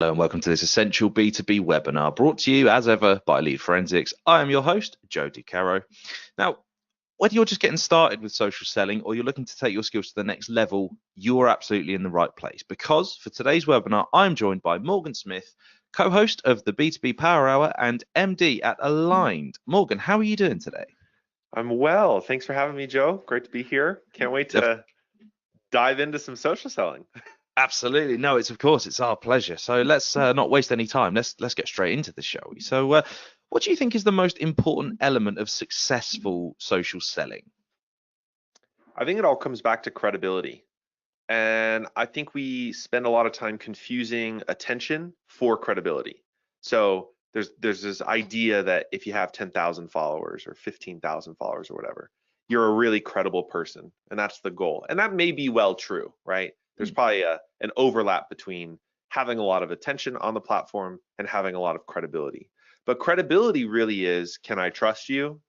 Hello and welcome to this essential B2B webinar brought to you as ever by Lead Forensics. I am your host, Joe DiCaro. Now, whether you're just getting started with social selling or you're looking to take your skills to the next level, you are absolutely in the right place because for today's webinar, I'm joined by Morgan Smith, co-host of the B2B Power Hour and MD at Aligned. Morgan, how are you doing today? I'm well. Thanks for having me, Joe. Great to be here. Can't wait Of to dive into some social selling. Absolutely. No, it's of course it's our pleasure. So let's not waste any time. Let's get straight into this, shall we? So what do you think is the most important element of successful social selling? I think it all comes back to credibility. And I think we spend a lot of time confusing attention for credibility. So there's this idea that if you have 10,000 followers or 15,000 followers or whatever, you're a really credible person, and that's the goal. And that may be well true, right? There's probably an overlap between having a lot of attention on the platform and having a lot of credibility. But credibility really is, can I trust you?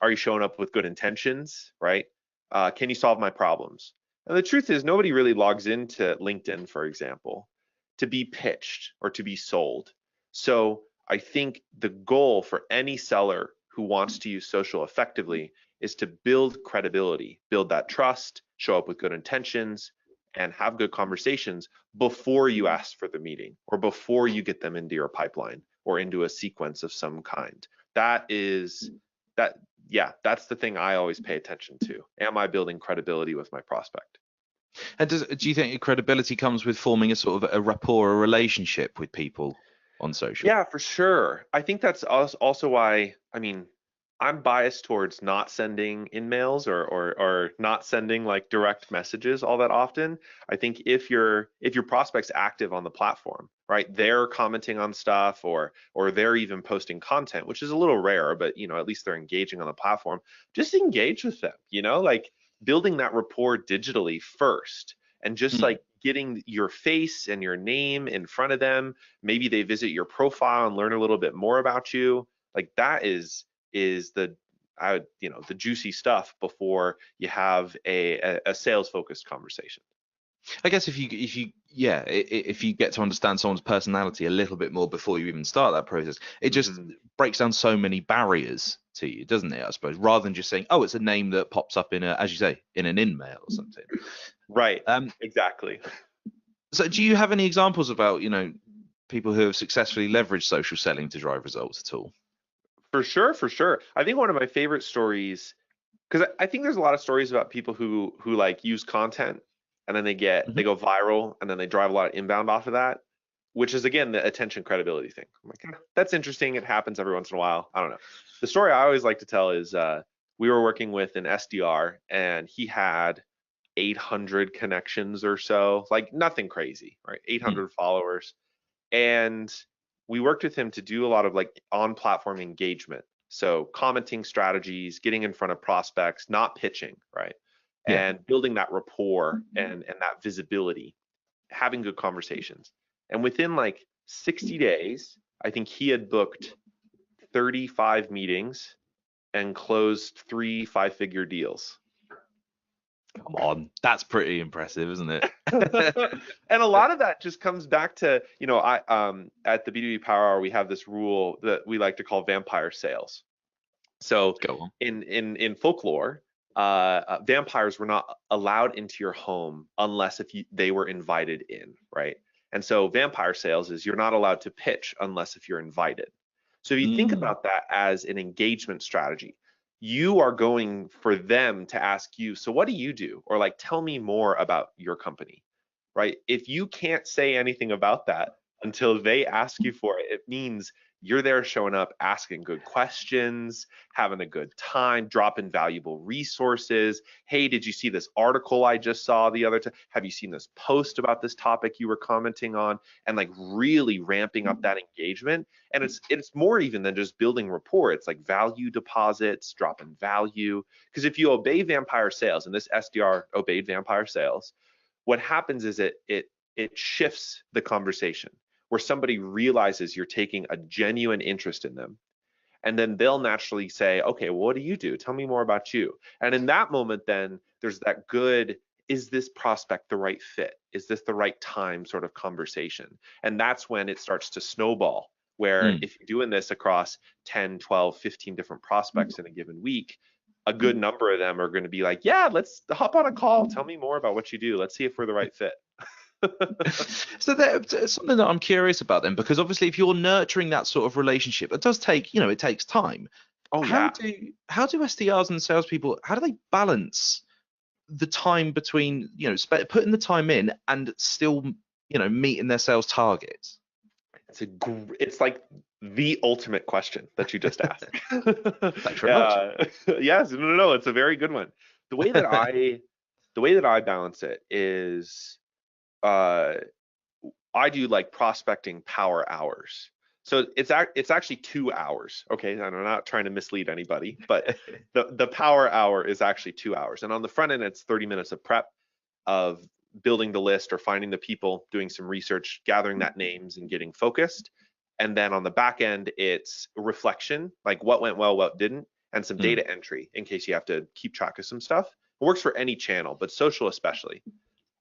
Are you showing up with good intentions, right? Can you solve my problems? And the truth is, nobody really logs into LinkedIn, for example, to be pitched or to be sold. So I think the goal for any seller who wants to use social effectively is to build credibility, build that trust, show up with good intentions, and have good conversations before you ask for the meeting or before you get them into your pipeline or into a sequence of some kind. That is that yeah, that's the thing I always pay attention to. Am I building credibility with my prospect? And do you think credibility comes with forming a sort of a rapport, a relationship with people on social? Yeah, for sure. I think that's also why, I mean, I'm biased towards not sending in-mails or not sending like direct messages all that often. I think if your prospect's active on the platform, right, they're commenting on stuff or they're even posting content, which is a little rare, but at least they're engaging on the platform. Just engage with them, like building that rapport digitally first and just Hmm. like getting your face and your name in front of them. Maybe they visit your profile and learn a little bit more about you. Like that is the juicy stuff before you have a sales focused conversation. I guess if you get to understand someone's personality a little bit more before you even start that process, it just Hmm. breaks down so many barriers to you, doesn't it? I suppose rather than just saying, "Oh, it's a name that pops up in a, as you say, in an in-mail or something." Right, Um, exactly. so do you have any examples about, people who have successfully leveraged social selling to drive results at all? For sure, for sure. I think one of my favorite stories, because I think there's a lot of stories about people who like use content and then they Mhm. go viral and then they drive a lot of inbound off of that, which is again the attention credibility thing. I'm like, that's interesting. It happens every once in a while. I don't know. The story I always like to tell is we were working with an SDR and he had 800 connections or so, like nothing crazy, right? Hmm. 800 followers. And we worked with him to do a lot of like on platform engagement. So commenting strategies, getting in front of prospects, not pitching, right? Yeah. And building that rapport and that visibility, having good conversations. And within like 60 days, I think he had booked 35 meetings and closed 3 5-figure deals. Come on, that's pretty impressive, isn't it? And a lot of that just comes back to, I at the B2B Power Hour, we have this rule that we like to call vampire sales. So Go on. in folklore, vampires were not allowed into your home unless if they were invited in, right? And so vampire sales is you're not allowed to pitch unless if you're invited. So if you think Mm. about that as an engagement strategy, you are going for them to ask you, so what do you do? Or like, tell me more about your company, right? If you can't say anything about that until they ask you for it, it means you're there showing up, asking good questions, having a good time, dropping valuable resources. Hey, did you see this article I just saw the other time? Have you seen this post about this topic you were commenting on? And like really ramping up that engagement. And it's more even than just building rapport. It's like value deposits, dropping value. Because if you obey vampire sales, and this SDR obeyed vampire sales, what happens is it shifts the conversation where somebody realizes you're taking a genuine interest in them, and then they'll naturally say, okay, well, what do you do? Tell me more about you. And in that moment, then there's that good is this prospect the right fit? Is this the right time sort of conversation? And that's when it starts to snowball, where if you're doing this across 10, 12, 15 different prospects in a given week, a good number of them are going to be like, yeah, let's hop on a call. Tell me more about what you do. Let's see if we're the right fit. So that's something that I'm curious about then, because obviously if you're nurturing that sort of relationship, it does take, it takes time. Oh How yeah. do SDRs and salespeople, how do they balance the time between, putting the time in and still, meeting their sales targets? It's like the ultimate question that you just asked. Thanks very much. Yes, no, it's a very good one. The way that I balance it is I do like prospecting power hours. So it's actually 2 hours. Okay, and I'm not trying to mislead anybody, but the power hour is actually 2 hours. And on the front end, it's 30 minutes of prep, of building the list or finding the people, doing some research, gathering that names and getting focused. And then on the back end, it's reflection, like what went well, what didn't, and some data entry in case you have to keep track of some stuff. It works for any channel, but social especially.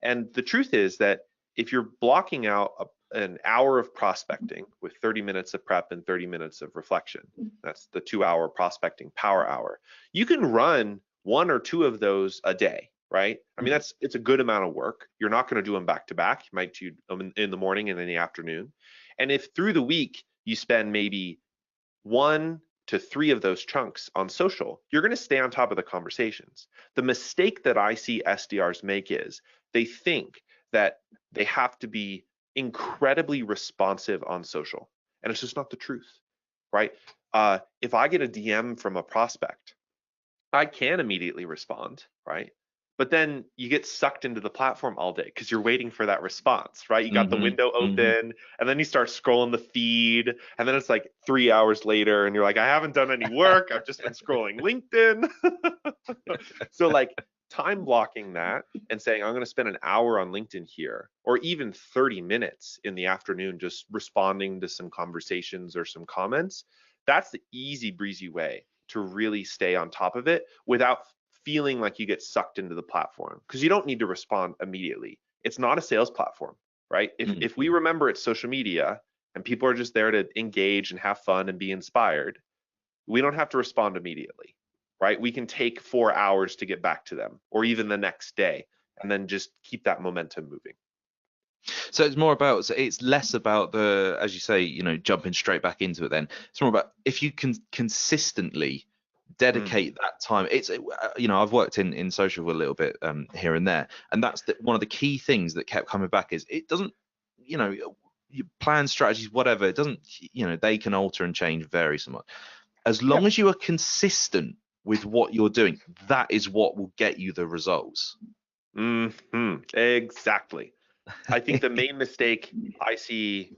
And the truth is that if you're blocking out an hour of prospecting with 30 minutes of prep and 30 minutes of reflection, that's the 2-hour prospecting power hour, you can run 1 or 2 of those a day, right? I mean, it's a good amount of work. You're not going to do them back to back. You might do them in the morning and in the afternoon. And if through the week you spend maybe 1 to 3 of those chunks on social, you're going to stay on top of the conversations. The mistake that I see SDRs make is they think that they have to be incredibly responsive on social, and it's just not the truth, right? If I get a DM from a prospect, I can immediately respond, right? But then you get sucked into the platform all day because you're waiting for that response, right? You got the window open, and then you start scrolling the feed, and then it's like 3 hours later, and you're like, I haven't done any work. I've just been scrolling LinkedIn. So like time blocking that and saying, I'm going to spend an hour on LinkedIn here, or even 30 minutes in the afternoon just responding to some conversations or some comments. That's the easy breezy way to really stay on top of it without feeling like you get sucked into the platform, because you don't need to respond immediately. It's not a sales platform, right? If we remember it's social media and people are just there to engage and have fun and be inspired, we don't have to respond immediately, right? We can take 4 hours to get back to them, or even the next day, and then just keep that momentum moving. So it's less about the, as you say, jumping straight back into it. Then it's more about if you can consistently dedicate that time. It's I've worked in social a little bit here and there, and that's one of the key things that kept coming back is it doesn't, your plan, strategies, whatever, it doesn't, they can alter and change, vary somewhat. As long as you are consistent with what you're doing, that is what will get you the results. Exactly. I think the main mistake I see,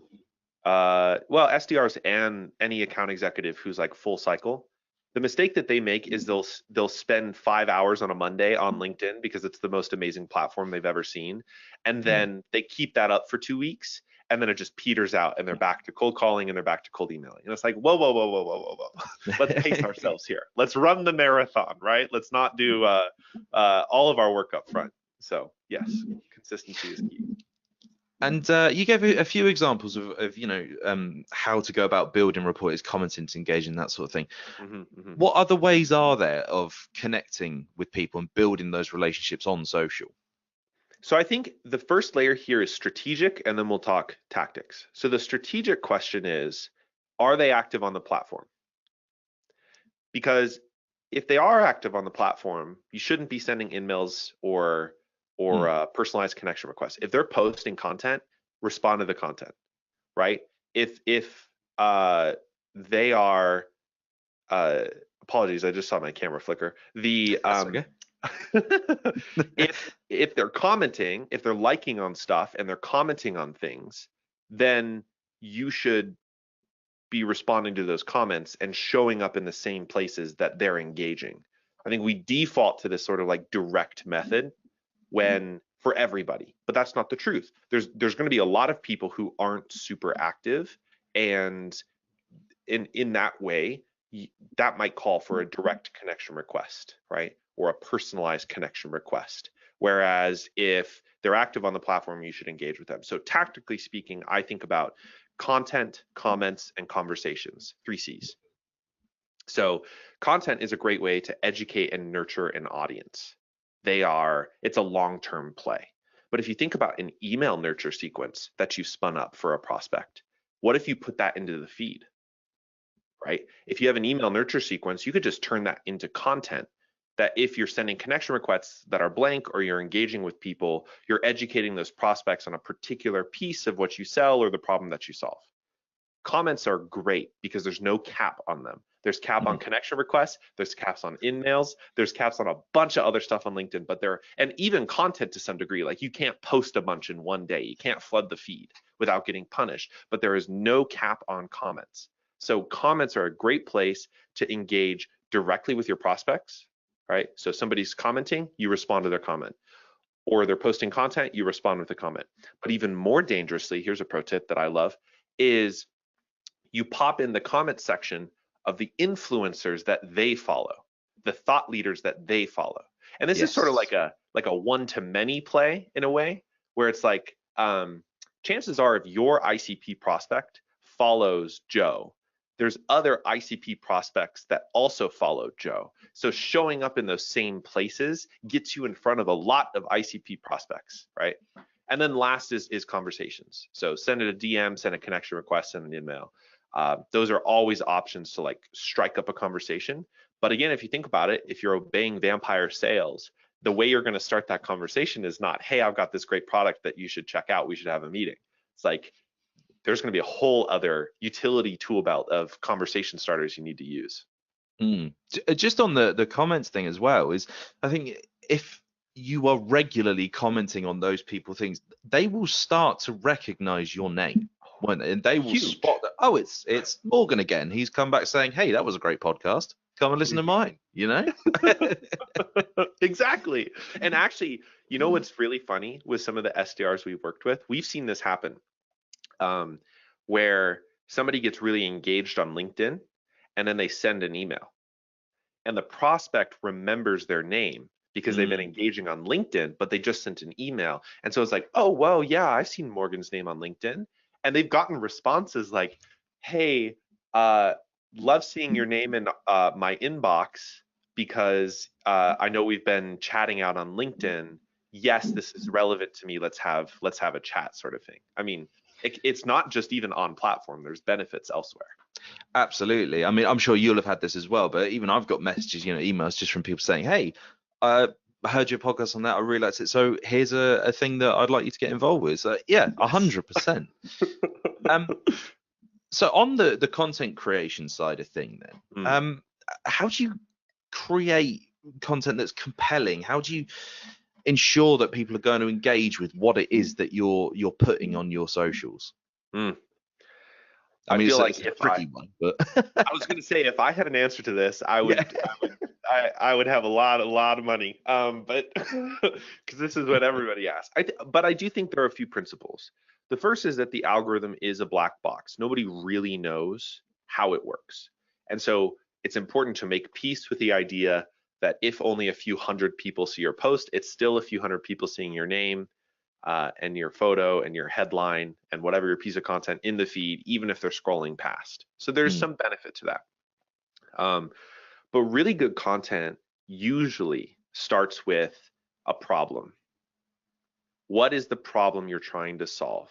SDRs and any account executive who's like full cycle, the mistake that they make is they'll spend 5 hours on a Monday on LinkedIn because it's the most amazing platform they've ever seen, and then they keep that up for 2 weeks, and then it just peters out, and they're back to cold calling and they're back to cold emailing, and it's like, whoa, whoa, whoa, whoa, whoa, whoa, whoa. Let's pace ourselves here. Let's run the marathon, right? Let's not do all of our work up front. So yes, consistency is key. And you gave a few examples of how to go about building rapport, is commenting, engaging, that sort of thing. What other ways are there of connecting with people and building those relationships on social? So I think the first layer here is strategic, and then we'll talk tactics. So the strategic question is, are they active on the platform? Because if they are active on the platform, you shouldn't be sending emails or personalized connection requests. If they're posting content, respond to the content, right? If they are, apologies, I just saw my camera flicker. Okay. if they're commenting, if they're liking on stuff and they're commenting on things, then you should be responding to those comments and showing up in the same places that they're engaging. I think we default to this sort of like direct method for everybody, but that's not the truth. There's going to be a lot of people who aren't super active, and in that way, that might call for a direct connection request, right? Or a personalized connection request, Whereas if they're active on the platform, you should engage with them. So tactically speaking, I think about content, comments, and conversations, 3 C's. So content is a great way to educate and nurture an audience. It's a long-term play. But if you think about an email nurture sequence that you spun up for a prospect, what if you put that into the feed, right? If you have an email nurture sequence, you could just turn that into content that if you're sending connection requests that are blank or you're engaging with people, you're educating those prospects on a particular piece of what you sell or the problem that you solve. Comments are great because there's no cap on them. There's cap on connection requests, there's caps on in-mails, there's caps on a bunch of other stuff on LinkedIn, and even content to some degree, like you can't post a bunch in one day. You can't flood the feed without getting punished, but there is no cap on comments. So comments are a great place to engage directly with your prospects, right? So somebody's commenting, you respond to their comment. Or they're posting content, you respond with a comment. But even more dangerously, here's a pro tip that I love, is you pop in the comment section of the influencers that they follow, the thought leaders that they follow. And this is sort of like a one-to-many play in a way, where it's like, chances are if your ICP prospect follows Joe, there's other ICP prospects that also follow Joe. So showing up in those same places gets you in front of a lot of ICP prospects, right? And then last is conversations. So send it a DM, send a connection request, send an email. Those are always options to like strike up a conversation. But again, if you think about it, if you're obeying vampire sales, the way you're going to start that conversation is not, hey, I've got this great product that you should check out. We should have a meeting. It's like, there's going to be a whole other utility tool belt of conversation starters you need to use. Just on the comments thing as well, is I think if you are regularly commenting on those people things, they will start to recognize your name. And they will spot that, oh, it's Morgan again. He's come back saying, hey, that was a great podcast. Come and listen to mine, you know? Exactly. And actually, you know what's really funny with some of the SDRs we've worked with? We've seen this happen, where somebody gets really engaged on LinkedIn and then they send an email. And the prospect remembers their name because they've been engaging on LinkedIn, but they just sent an email. And so it's like, oh, well, yeah, I've seen Morgan's name on LinkedIn. And they've gotten responses like, hey, love seeing your name in my inbox because I know we've been chatting out on LinkedIn. Yes, this is relevant to me. Let's have a chat, sort of thing. I mean, it's not just even on platform. There's benefits elsewhere. Absolutely. I mean, I'm sure you'll have had this as well, but even I've got messages, emails just from people saying, hey, I heard your podcast on that. I really liked it. So here's a thing that I'd like you to get involved with. So yeah, 100%. So on the content creation side of thing then, how do you create content that's compelling? How do you ensure that people are going to engage with what it is that you're putting on your socials? I mean, feel like it's a tricky one, but I was going to say, if I had an answer to this, I would have a lot of money. But because this is what everybody asks. But I do think there are a few principles. The first is that the algorithm is a black box. Nobody really knows how it works. And so it's important to make peace with the idea that if only a few hundred people see your post, it's still a few hundred people seeing your name, and your photo and your headline and whatever your piece of content in the feed, even if they're scrolling past. So there's some benefit to that. But really good content usually starts with a problem. What is the problem you're trying to solve,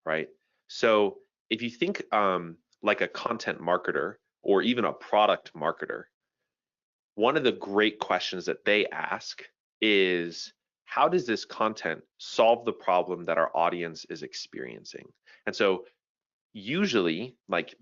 right? So if you think like a content marketer or even a product marketer, one of the great questions that they ask is, how does this content solve the problem that our audience is experiencing? And so usually, like,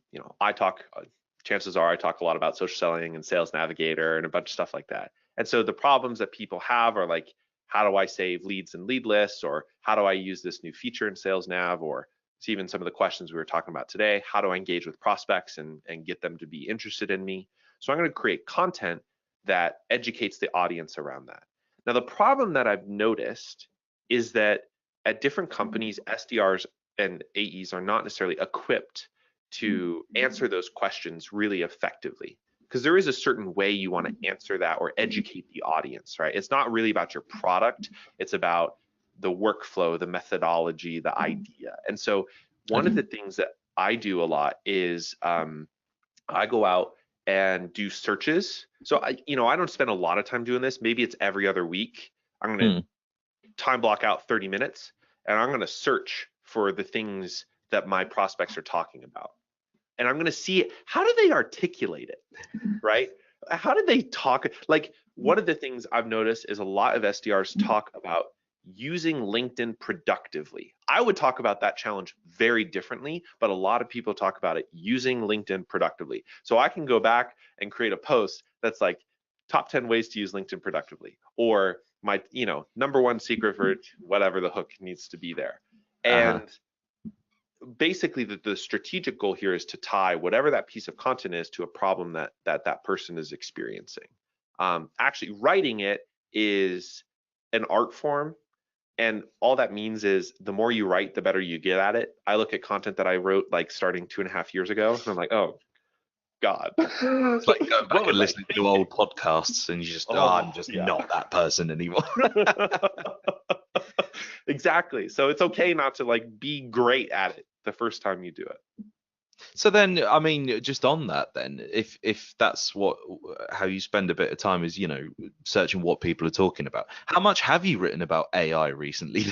chances are I talk a lot about social selling and Sales Navigator and a bunch of stuff like that. And so the problems that people have are like, how do I save leads and lead lists? Or how do I use this new feature in Sales Nav? Or it's even some of the questions we were talking about today. How do I engage with prospects and get them to be interested in me? So I'm going to create content that educates the audience around that. Now, the problem that I've noticed is that at different companies, SDRs and AEs are not necessarily equipped to answer those questions really effectively. because there is a certain way you want to answer that or educate the audience, right? It's not really about your product, it's about the workflow, the methodology, the idea. And so one of the things that I do a lot is I go out and do searches. So I don't spend a lot of time doing this. Maybe it's every other week. I'm going to time block out 30 minutes and I'm going to search for the things that my prospects are talking about. And I'm going to see how do they articulate it, right? How do they talk? Like one of the things I've noticed is a lot of SDRs talk about using LinkedIn productively. I would talk about that challenge very differently, but a lot of people talk about it using LinkedIn productively. So I can go back and create a post that's like top 10 ways to use LinkedIn productively, or my, number one secret for whatever the hook needs to be there. And basically the strategic goal here is to tie whatever that piece of content is to a problem that person is experiencing. Actually writing it is an art form, and all that means is the more you write, the better you get at it. I look at content that I wrote like starting 2.5 years ago, and I'm like, oh God. It's like going back and listening to old podcasts and you just, I'm just not that person anymore. Exactly. So it's okay not to like be great at it the first time you do it. So then, I mean, just on that then, if that's how you spend a bit of time is, searching what people are talking about, how much have you written about AI recently?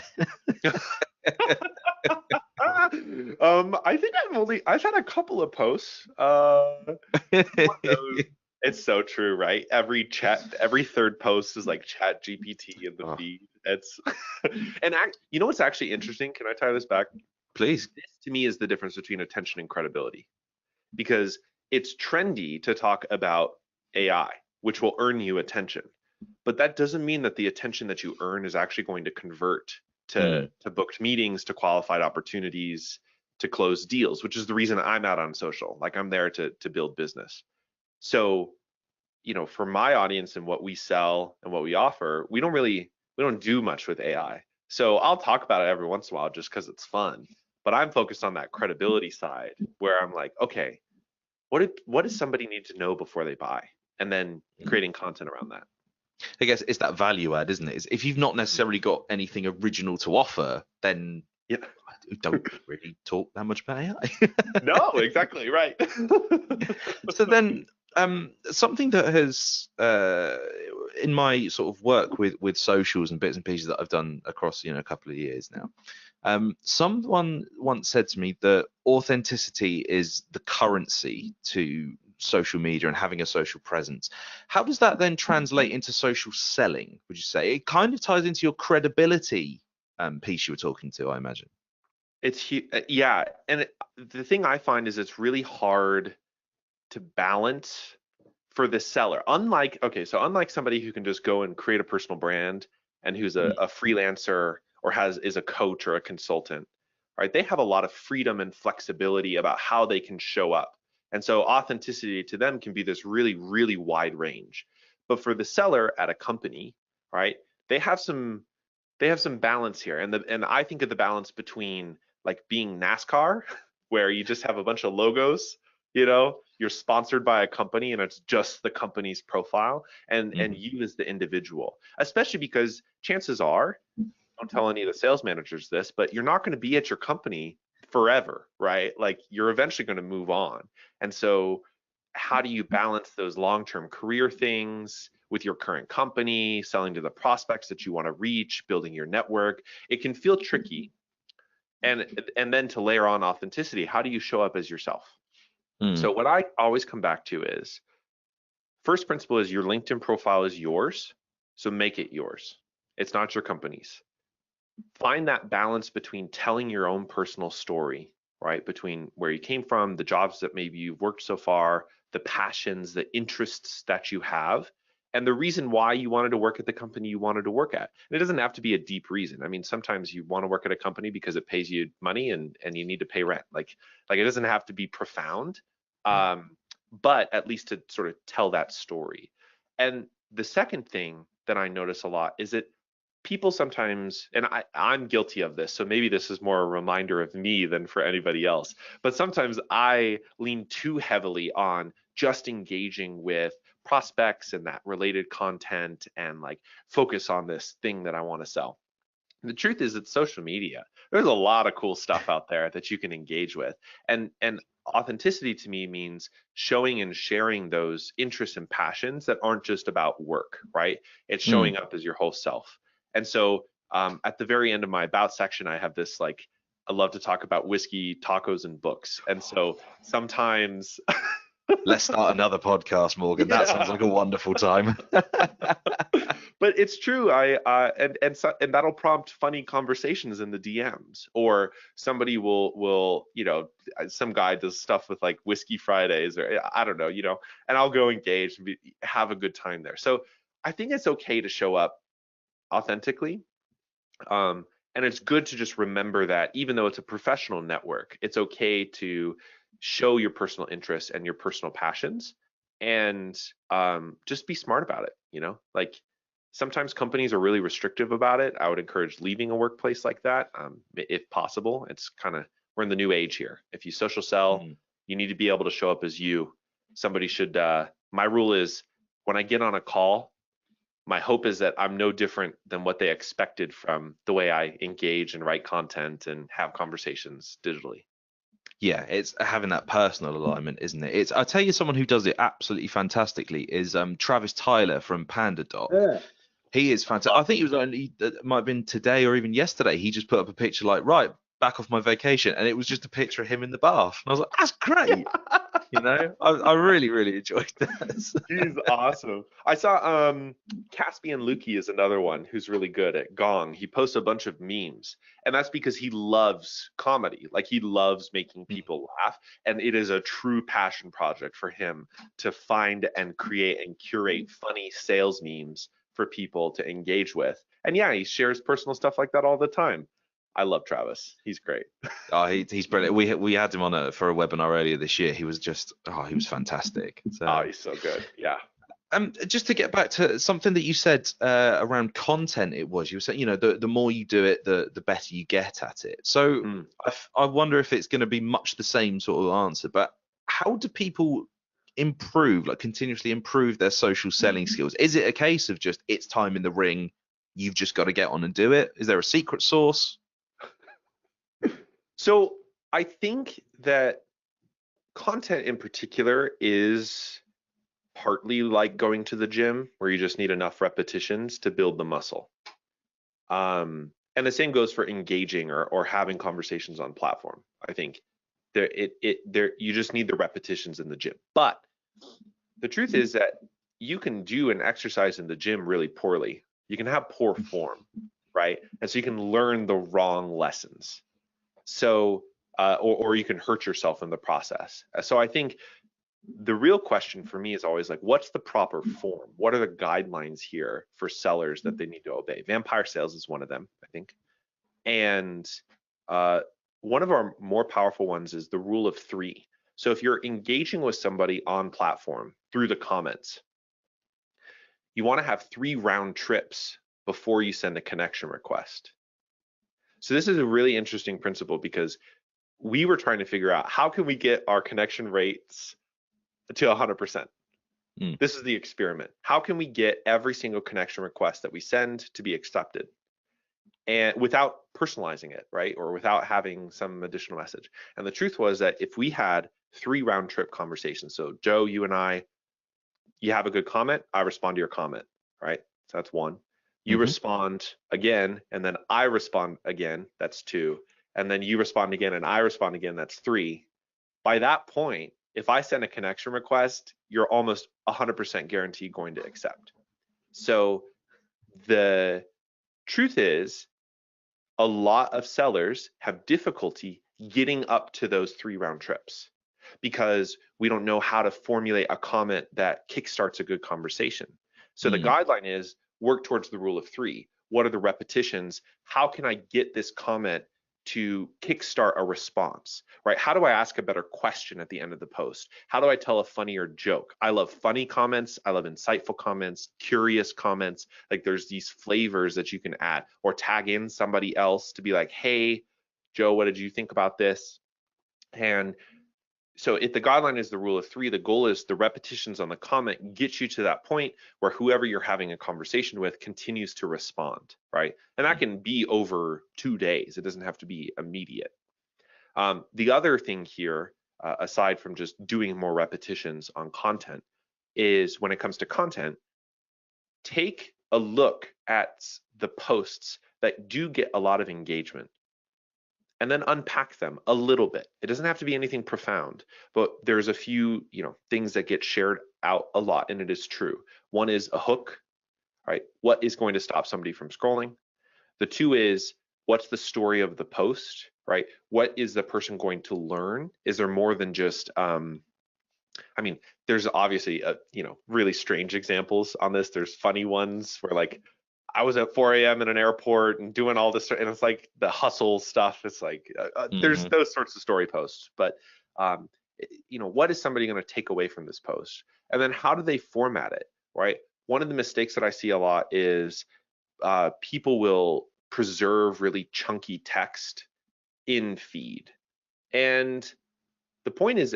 I think I've had a couple of posts. It's so true, right? Every third post is like Chat GPT in the feed. It's and what's actually interesting? Can I tie this back? Please. This to me is the difference between attention and credibility, because it's trendy to talk about AI, which will earn you attention, but that doesn't mean that the attention that you earn is actually going to convert to booked meetings, to qualified opportunities, to close deals, which is the reason I'm out on social. Like I'm there to build business. So, for my audience and what we sell and what we offer, we don't do much with AI. So I'll talk about it every once in a while just because it's fun. But I'm focused on that credibility side where I'm like, okay, what does somebody need to know before they buy? And then creating content around that. I guess it's that value add, isn't it? If you've not necessarily got anything original to offer, then don't really talk that much about AI. No, exactly right. So then, something that has in my sort of work with socials and bits and pieces that I've done across a couple of years now, someone once said to me that authenticity is the currency to social media and having a social presence. How does that then translate into social selling, would you say? It kind of ties into your credibility piece you were talking to, I imagine. It's yeah, and the thing I find is it's really hard to balance for the seller. Unlike somebody who can just go and create a personal brand and who's a freelancer or is a coach or a consultant, right? They have a lot of freedom and flexibility about how they can show up. And so authenticity to them can be this really, really wide range. But for the seller at a company, right, they have some balance here. And I think of the balance between like being NASCAR, where you just have a bunch of logos, you're sponsored by a company and it's just the company's profile, and you as the individual, especially because chances are, don't tell any of the sales managers this, but you're not going to be at your company forever, right? Like you're eventually going to move on. And so how do you balance those long-term career things with your current company, selling to the prospects that you want to reach, building your network? It can feel tricky. And then to layer on authenticity, how do you show up as yourself? So what I always come back to is, first principle is your LinkedIn profile is yours, so make it yours. It's not your company's. Find that balance between telling your own personal story, right? Between where you came from, the jobs that maybe you've worked so far, the passions, the interests that you have, and the reason why you wanted to work at the company you wanted to work at. And it doesn't have to be a deep reason. I mean, sometimes you want to work at a company because it pays you money and you need to pay rent. Like it doesn't have to be profound, but at least to sort of tell that story. And the second thing that I notice a lot is that people sometimes, and I'm guilty of this, so maybe this is more a reminder of me than for anybody else, but sometimes I lean too heavily on just engaging with prospects and that related content and like focus on this thing that I want to sell. The truth is, it's social media. There's a lot of cool stuff out there that you can engage with. And authenticity to me means showing and sharing those interests and passions that aren't just about work, right? It's showing up as your whole self. And so at the very end of my about section, I have this like, I love to talk about whiskey, tacos, and books. And so sometimes Let's start another podcast, Morgan. That sounds like a wonderful time. But it's true. And that'll prompt funny conversations in the DMs, or somebody will some guy does stuff with like Whiskey Fridays, or I don't know, and I'll go engage and have a good time there. So I think it's okay to show up authentically. And it's good to just remember that even though it's a professional network, it's okay to show your personal interests and your personal passions, and just be smart about it. Like sometimes companies are really restrictive about it. I would encourage leaving a workplace like that if possible. It's kind of, we're in the new age here. If you social sell, you need to be able to show up as you. Somebody should, my rule is when I get on a call, my hope is that I'm no different than what they expected from the way I engage and write content and have conversations digitally. Yeah, it's having that personal alignment, isn't it? I'll tell you, someone who does it absolutely fantastically is Travis Tyler from PandaDoc. Yeah. He is fantastic. I think it was only, it might have been today or even yesterday, he just put up a picture like, right, back off my vacation, and it was just a picture of him in the bath. And I was like, that's great. I really, really enjoyed that. He's awesome. I saw Caspian Lukey is another one who's really good at Gong. He posts a bunch of memes, and that's because he loves comedy. Like he loves making people laugh, and it is a true passion project for him to find and create and curate funny sales memes for people to engage with. And yeah, he shares personal stuff like that all the time. I love Travis. He's great. Oh, he's brilliant. We had him on for a webinar earlier this year. He was he was fantastic. So, he's so good. Yeah. Just to get back to something that you said around content, you were saying, the more you do it, the better you get at it. So I wonder if it's going to be much the same sort of answer, but how do people improve, like continuously improve their social selling skills? Is it a case of just, it's time in the ring, you've just got to get on and do it? Is there a secret sauce? So I think that content in particular is partly like going to the gym, where you just need enough repetitions to build the muscle. And the same goes for engaging or having conversations on platform. I think you just need the repetitions in the gym. But the truth is that you can do an exercise in the gym really poorly. You can have poor form, right? And so you can learn the wrong lessons. So, or you can hurt yourself in the process. So I think the real question for me is always like, what's the proper form? What are the guidelines here for sellers that they need to obey? Vampire sales is one of them, I think. And one of our more powerful ones is the rule of 3. So if you're engaging with somebody on platform through the comments, you want to have 3 round trips before you send a connection request. So this is a really interesting principle, because we were trying to figure out how can we get our connection rates to 100%. This is the experiment. How can we get every single connection request that we send to be accepted, and without personalizing it, right? Or without having some additional message. And the truth was that if we had 3 round trip conversations, so Joe, you and I, you have a good comment, I respond to your comment, right? So that's 1. You respond again, and then I respond again, that's 2. And then you respond again and I respond again, that's 3. By that point, if I send a connection request, you're almost 100% guaranteed going to accept. So the truth is, a lot of sellers have difficulty getting up to those 3 round trips, because we don't know how to formulate a comment that kickstarts a good conversation. So the guideline is work towards the rule of 3. What are the repetitions? How can I get this comment to kickstart a response, right? How do I ask a better question at the end of the post? How do I tell a funnier joke? I love funny comments. I love insightful comments, curious comments. Like there's these flavors that you can add, or tag in somebody else to be like, hey, Joe, what did you think about this? And So if the guideline is the rule of three, the goal is the repetitions on the comment get you to that point where whoever you're having a conversation with continues to respond, right? And that can be over 2 days. It doesn't have to be immediate. The other thing here, aside from just doing more repetitions on content, is when it comes to content, take a look at the posts that do get a lot of engagement and then unpack them a little bit. It doesn't have to be anything profound, but there's a few, things that get shared out a lot, and it is true. One is a hook, right? What is going to stop somebody from scrolling? The two is, what's the story of the post, right? What is the person going to learn? Is there more than just, there's obviously, really strange examples on this. There's funny ones where like, I was at 4 a.m. in an airport and doing all this, and it's like the hustle stuff. It's like there's those sorts of story posts, but what is somebody going to take away from this post? And then how do they format it, right? One of the mistakes that I see a lot is people will preserve really chunky text in feed, and the point is,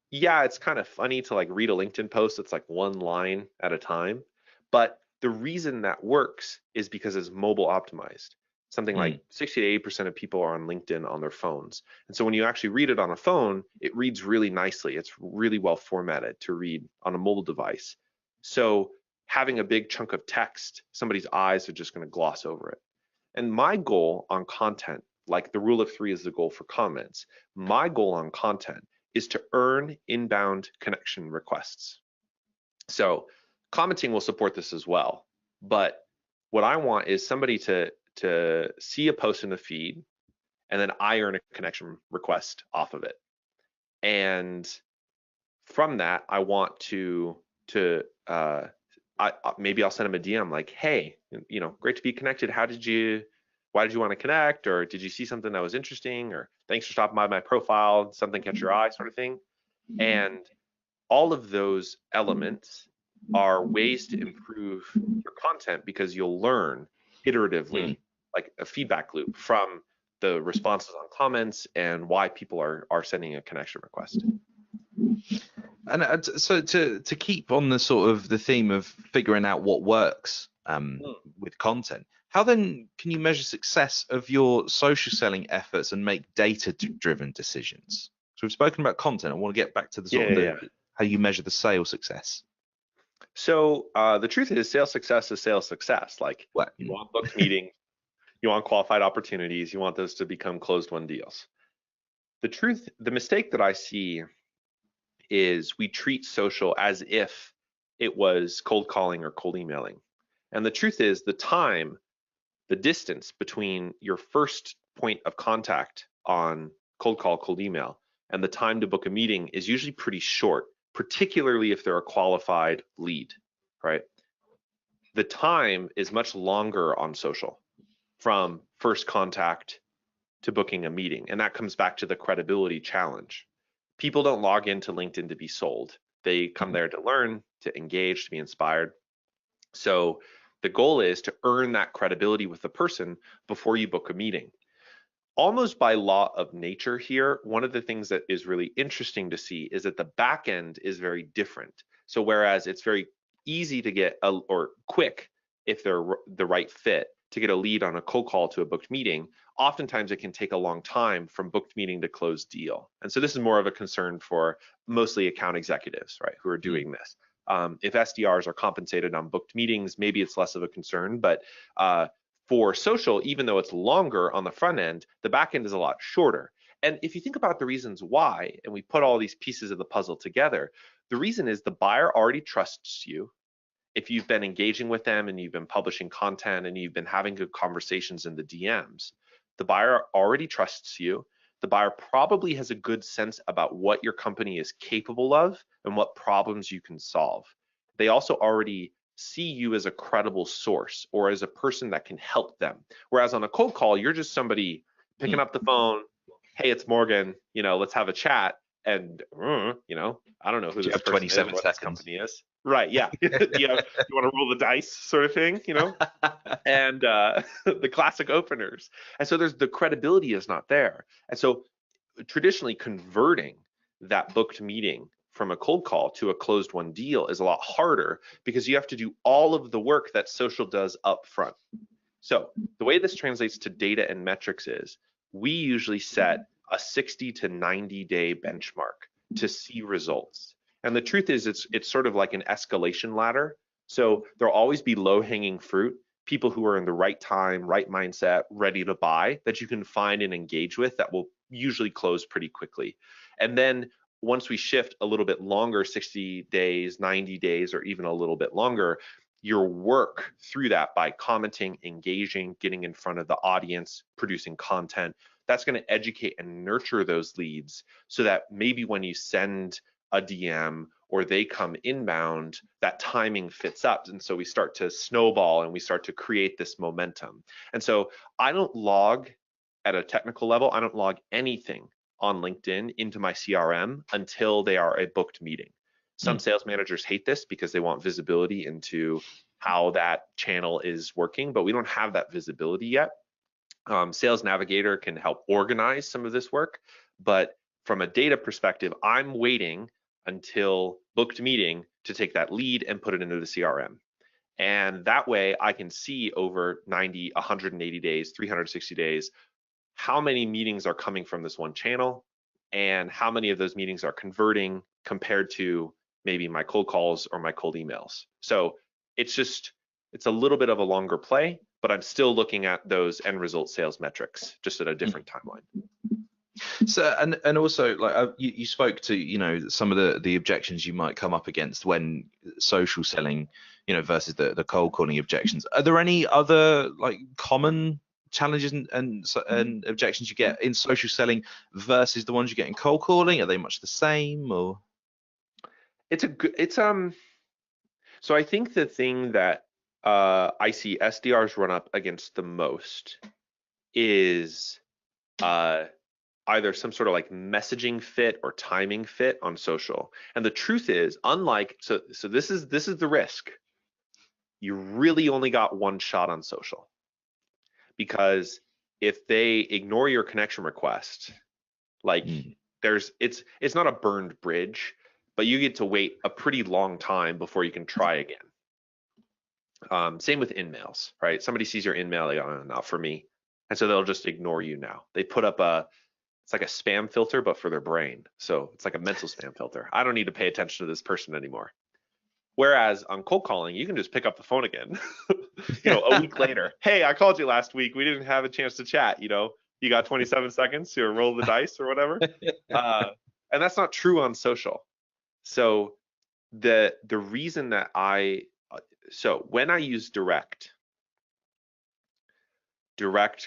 yeah, it's kind of funny to like read a LinkedIn post that's like one line at a time, but the reason that works is because it's mobile optimized. Something like 60 to 80% of people are on LinkedIn on their phones. And so when you actually read it on a phone, it reads really nicely. It's really well formatted to read on a mobile device. So having a big chunk of text, somebody's eyes are just going to gloss over it. And my goal on content, like the rule of three is the goal for comments, my goal on content is to earn inbound connection requests. So commenting will support this as well, but what I want is somebody to see a post in the feed, and then I earn a connection request off of it. And from that, I want maybe I'll send them a DM like, hey, great to be connected. Why did you want to connect? Or did you see something that was interesting? Or thanks for stopping by my profile, something catch your eye, sort of thing. And all of those elements are ways to improve your content, because you'll learn iteratively, like a feedback loop from the responses on comments and why people are sending a connection request. And so to keep on the sort of the theme of figuring out what works with content, how then can you measure success of your social selling efforts and make data-driven decisions? So we've spoken about content. I want to get back to the sort of how you measure the sales success. So the truth is, sales success is sales success. Like, you want booked meetings, you want qualified opportunities, you want those to become closed won deals. The mistake that I see is we treat social as if it was cold calling or cold emailing. And the truth is, the distance between your first point of contact on cold call, cold email, and the time to book a meeting is usually pretty short, particularly if they're a qualified lead, right? The time is much longer on social, from first contact to booking a meeting. And that comes back to the credibility challenge. People don't log into LinkedIn to be sold. They come there to learn, to engage, to be inspired. So the goal is to earn that credibility with the person before you book a meeting. Almost by law of nature here, one of the things that is really interesting to see is that the back end is very different. So whereas it's very easy to get or quick, if they're the right fit, to get a lead on a cold call to a booked meeting, oftentimes it can take a long time from booked meeting to closed deal. And so this is more of a concern for mostly account executives, right, who are doing this. If SDRs are compensated on booked meetings, maybe it's less of a concern, but for social, even though it's longer on the front end, the back end is a lot shorter. And if you think about the reasons why, and we put all these pieces of the puzzle together, the reason is the buyer already trusts you. If you've been engaging with them and you've been publishing content and you've been having good conversations in the DMs, the buyer already trusts you. The buyer probably has a good sense about what your company is capable of and what problems you can solve. They also already see you as a credible source or as a person that can help them. Whereas on a cold call, you're just somebody picking up the phone. Hey, it's Morgan. Let's have a chat. And I don't know who this person is, what this company is. Right? Yeah. You want to roll the dice, sort of thing, and the classic openers. And so the credibility is not there. And so traditionally, converting that booked meeting from a cold call to a closed won deal is a lot harder because you have to do all of the work that social does up front. So the way this translates to data and metrics is we usually set a 60 to 90 day benchmark to see results. And the truth is it's sort of like an escalation ladder. So there'll always be low hanging fruit, people who are in the right time, right mindset, ready to buy that you can find and engage with that will usually close pretty quickly. And then once we shift a little bit longer, 60 days, 90 days, or even a little bit longer, your work through that by commenting, engaging, getting in front of the audience, producing content, that's going to educate and nurture those leads so that maybe when you send a DM or they come inbound, that timing fits up. And so we start to snowball and we start to create this momentum. And so I don't log at a technical level, I don't log anything on LinkedIn into my CRM until they are a booked meeting. Some sales managers hate this because they want visibility into how that channel is working, but we don't have that visibility yet. Sales Navigator can help organize some of this work, but from a data perspective, I'm waiting until booked meeting to take that lead and put it into the CRM. And that way I can see over 90, 180 days, 360 days, how many meetings are coming from this one channel and how many of those meetings are converting compared to maybe my cold calls or my cold emails. So it's a little bit of a longer play, but I'm still looking at those end result sales metrics just at a different timeline. So and also like you spoke to some of the objections you might come up against when social selling versus the cold calling objections. Are there any other like common challenges and objections you get in social selling versus the ones you get in cold calling? Are they much the same or? So I think the thing that I see SDRs run up against the most is either some sort of like messaging fit or timing fit on social. And the truth is, so this is the risk. You really only got one shot on social, because if they ignore your connection request, like it's not a burned bridge, but you get to wait a pretty long time before you can try again. Same with in-mails, right? Somebody sees your in-mail, they go, oh, not for me. And so they'll just ignore you now. They put up it's like a spam filter, but for their brain. So it's like a mental spam filter. I don't need to pay attention to this person anymore. Whereas on cold calling, you can just pick up the phone again, a week later. Hey, I called you last week. We didn't have a chance to chat. You got 27 seconds to roll the dice or whatever. And that's not true on social. So the reason that when I use direct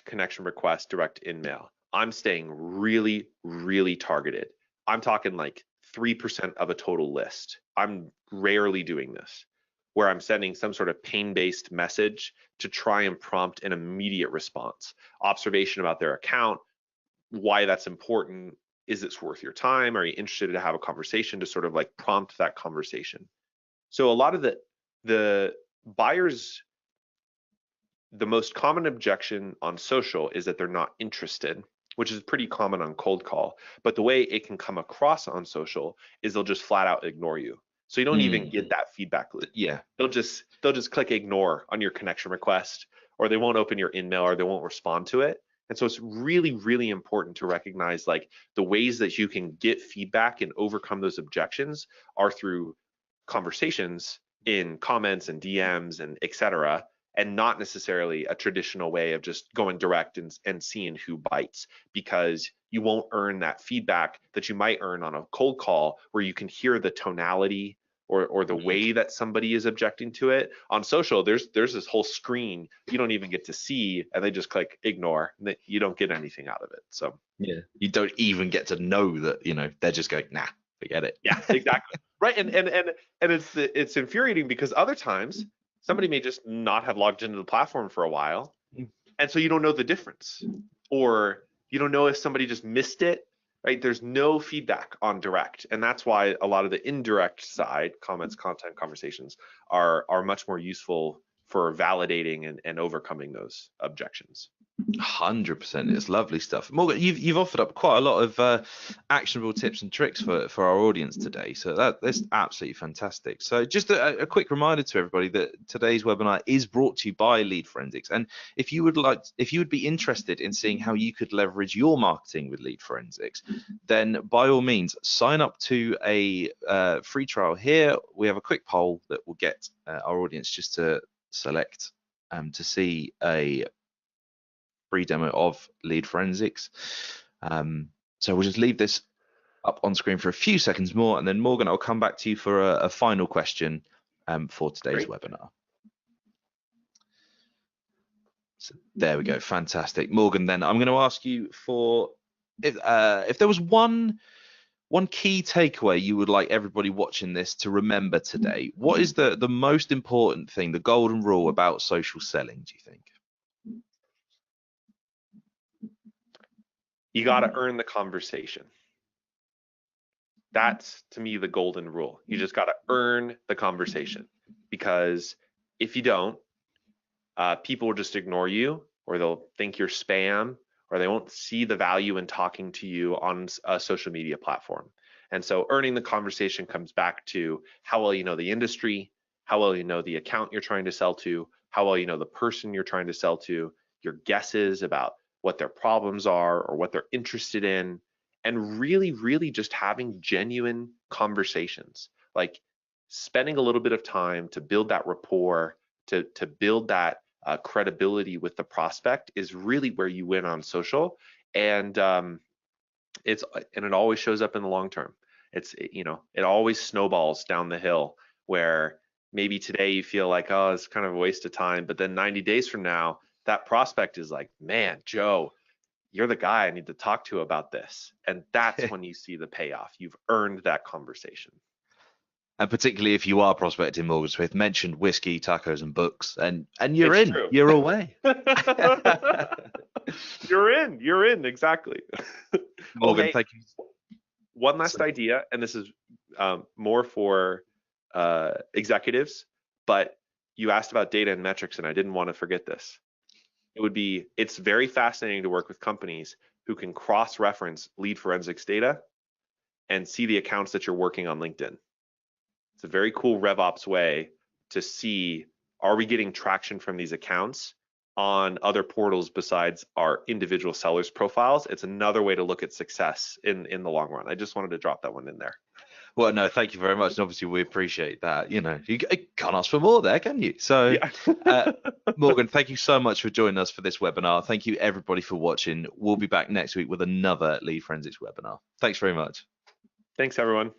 connection request, direct in-mail, I'm staying really, really targeted. I'm talking like 3% of a total list. I'm rarely doing this, where I'm sending some sort of pain-based message to try and prompt an immediate response, observation about their account, why that's important, is it worth your time, are you interested to have a conversation, to sort of like prompt that conversation. So a lot of the buyers, the most common objection on social is that they're not interested, which is pretty common on cold call. But the way it can come across on social is they'll just flat out ignore you. So you don't even get that feedback loop. Yeah. They'll just click ignore on your connection request, or they won't open your in-mail, or they won't respond to it. And so it's really, really important to recognize like the ways that you can get feedback and overcome those objections are through conversations in comments and DMs and etc., and not necessarily a traditional way of just going direct and seeing who bites, because you won't earn that feedback that you might earn on a cold call where you can hear the tonality or the way that somebody is objecting to it. On social, there's this whole screen you don't even get to see, and they just click ignore, and you don't get anything out of it. So yeah, you don't even get to know that they're just going, nah, forget it. Yeah, exactly. Right. And it's infuriating because other times somebody may just not have logged into the platform for a while, and so you don't know the difference, or you don't know if somebody just missed it, right? There's no feedback on direct, and that's why a lot of the indirect side, comments, content, conversations are much more useful validating and overcoming those objections. 100%. It's lovely stuff. Morgan, you've offered up quite a lot of actionable tips and tricks for our audience today. So that's absolutely fantastic. So just a quick reminder to everybody that today's webinar is brought to you by Lead Forensics. And if you would be interested in seeing how you could leverage your marketing with Lead Forensics, then by all means sign up to a free trial here. We have a quick poll that will get our audience just to select to see a free demo of Lead Forensics. So we'll just leave this up on screen for a few seconds more, and then Morgan, I'll come back to you for a final question for today's webinar. So there we go, fantastic. Morgan, then I'm going to ask you for if there was one key takeaway you would like everybody watching this to remember today, what is the most important thing, the golden rule about social selling, do you think? You got to earn the conversation. That's, to me, the golden rule. You just got to earn the conversation, because if you don't, people will just ignore you, or they'll think you're spam, or they won't see the value in talking to you on a social media platform. And so earning the conversation comes back to how well you know the industry, how well you know the account you're trying to sell to, how well you know the person you're trying to sell to, your guesses about what their problems are or what they're interested in, and really, really just having genuine conversations, like spending a little bit of time to build that rapport, to build that credibility with the prospect is really where you win on social. And it always shows up in the long term. It always snowballs down the hill, where maybe today you feel like, oh, it's kind of a waste of time, but then 90 days from now, that prospect is like, man, Joe, you're the guy I need to talk to about this. And that's when you see the payoff. You've earned that conversation. And particularly if you are prospecting, Morgan Smith mentioned whiskey, tacos, and books, and you're in. True. You're away. You're in, exactly. Morgan, okay. Thank you. One last idea, and this is more for executives, but you asked about data and metrics, and I didn't want to forget this. It's very fascinating to work with companies who can cross-reference Lead Forensics data and see the accounts that you're working on LinkedIn. It's a very cool RevOps way to see, are we getting traction from these accounts on other portals besides our individual sellers' profiles? It's another way to look at success in the long run. I just wanted to drop that one in there. Well, no, thank you very much. And obviously, we appreciate that. You can't ask for more there, can you? So, yeah. Morgan, thank you so much for joining us for this webinar. Thank you, everybody, for watching. We'll be back next week with another Lead Forensics webinar. Thanks very much. Thanks, everyone.